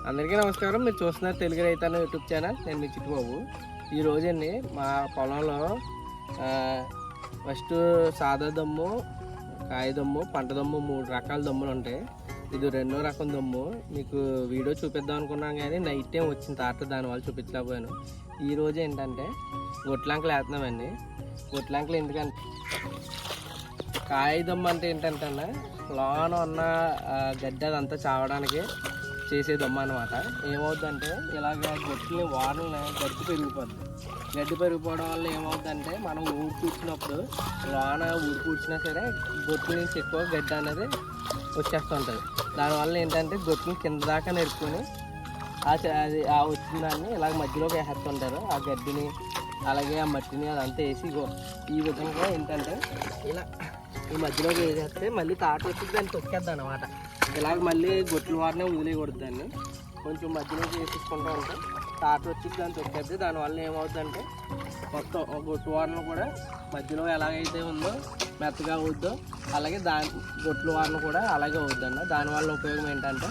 అందరికీ నమస్కారం. మీరు చూస్తున్నారు తెలుగు రైతన్న యూట్యూబ్ ఛానల్. నేను మీ చిట్టుబాబు. ఈ రోజండి మా పొలంలో ఫస్ట్ సాదా దమ్ము, కాయ దమ్ము, పంట దమ్ము 3 రకాల దమ్ములు ఉంటాయి. ఇది 2వ రకం దమ్ము. మీకు వీడియో చూపిద్దాం అనుకున్నాను కానీ నైట్ టైం వచ్చిన తర్వాత దానివల్ల చూపించలేకపోయాను. ఈరోజు ఏంటంటే గొట్లంకలు వేస్తున్నామండి. గొట్లంకలు ఎందుకంటే కాయ దమ్ము అంటే ఏంటంటే లోన ఉన్న గడ్డి అదంతా చావడానికి చేసే దమ్ము అనమాట. ఏమవుద్దంటే ఇలాగ గొట్లని వానల్ని గడ్డి పెరిగిపోద్ది. గడ్డి పెరిగిపోవడం వల్ల ఏమవుద్దంటే మనం ఊడి కూర్చున్నప్పుడు లోన ఊడి కూర్చున్నా సరే గొట్ల నుంచి ఎక్కువ గడ్డి అనేది వచ్చేస్తూ ఉంటుంది. దానివల్ల ఏంటంటే గొట్లని కింద దాకా నెరుపుకొని అది వచ్చిన దాన్ని ఇలాగ మధ్యలోకి వేసేస్తుంటారు. ఆ గడ్డిని అలాగే ఆ మట్టిని అదంతా వేసి ఈ విధంగా ఏంటంటే ఇలా ఈ మధ్యలోకి వేసేస్తే మళ్ళీ తాట వచ్చి దాన్ని తొక్కేద్దాం అనమాట. ఇలాగ మళ్ళీ గొట్ల వారినే వదిలేయకూడదు. దాన్ని కొంచెం మధ్యలోకి వేసేసుకుంటూ ఉంటే తాట వచ్చి దాన్ని తొక్కేద్ది. దానివల్ల ఏమవుతుందంటే మొత్తం గొట్టు వారిని కూడా మధ్యలో ఎలాగైతే ఉందో మెత్తగా అవుద్దో అలాగే గొట్ల వారిని కూడా అలాగే అవుద్దండి. దానివల్ల ఉపయోగం ఏంటంటే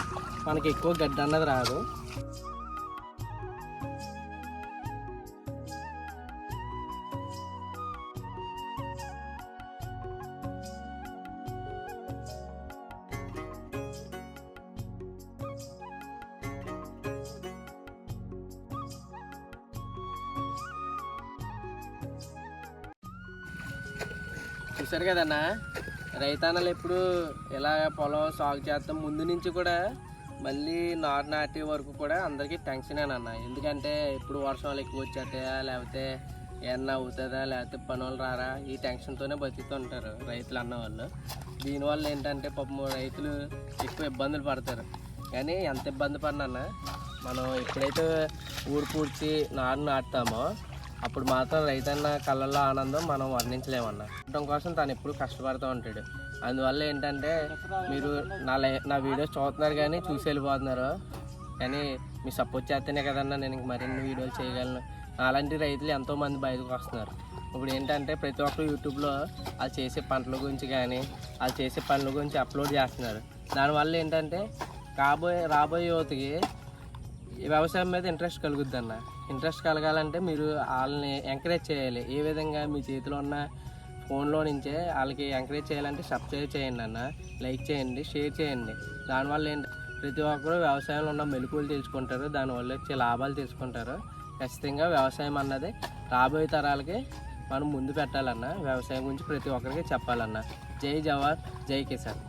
మనకి ఎక్కువ గడ్డి అన్నది రాదు. చూసారు కదన్నా, రైతన్నలు ఎప్పుడు ఇలా పొలం సాగు చేస్తాం ముందు నుంచి కూడా మళ్ళీ నారు నాటే వరకు కూడా అందరికీ టెన్షనేనన్నా. ఎందుకంటే ఇప్పుడు వర్షాలు ఎక్కువ వచ్చేస్తాయా, లేకపోతే ఏమన్నా అవుతుందా, లేకపోతే పనులు రారా, ఈ టెన్షన్తోనే బతుకుతుంటారు రైతులు అన్నవాళ్ళు. దీనివల్ల ఏంటంటే పాపం రైతులు ఎక్కువ ఇబ్బందులు పడతారు. కానీ ఎంత ఇబ్బంది పడినా మనం ఎప్పుడైతే ఊరు పూడ్చి నారు నాటుతామో అప్పుడు మాత్రం రైతన్న కళ్ళల్లో ఆనందం మనం వర్ణించలేమన్నా. ఉండటం కోసం తను ఎప్పుడు కష్టపడుతూ ఉంటాడు. అందువల్ల ఏంటంటే మీరు నా వీడియోస్ చూస్తున్నారు కానీ చూసి వెళ్ళిపోతున్నారు. కానీ మీ సపోర్ట్ చేస్తేనే కదన్నా నేను మరిన్ని వీడియోలు చేయగలను. అలాంటి రైతులు ఎంతోమంది బయటకు వస్తున్నారు. ఇప్పుడు ఏంటంటే ప్రతి ఒక్కరు యూట్యూబ్లో వాళ్ళు చేసే పంటల గురించి కానీ వాళ్ళు చేసే పనుల గురించి అప్లోడ్ చేస్తున్నారు. దానివల్ల ఏంటంటే రాబోయే యువతకి వ్యవసాయం మీద ఇంట్రెస్ట్ కలుగుద్ది అన్న. ఇంట్రెస్ట్ కలగాలంటే మీరు వాళ్ళని ఎంకరేజ్ చేయాలి. ఏ విధంగా మీ చేతిలో ఉన్న ఫోన్లో నుంచే వాళ్ళకి ఎంకరేజ్ చేయాలంటే సబ్స్క్రైబ్ చేయండి అన్న, లైక్ చేయండి, షేర్ చేయండి. దానివల్ల ఏంటి ప్రతి ఒక్కరు వ్యవసాయంలో ఉన్న మెలకువలు తెలుసుకుంటారు. దానివల్ల వచ్చే లాభాలు తెలుసుకుంటారు. ఖచ్చితంగా వ్యవసాయం అన్నది రాబోయే తరాలకి మనం ముందు పెట్టాలన్న. వ్యవసాయం గురించి ప్రతి ఒక్కరికి చెప్పాలన్న. జై జవాన్, జై కిసాన్.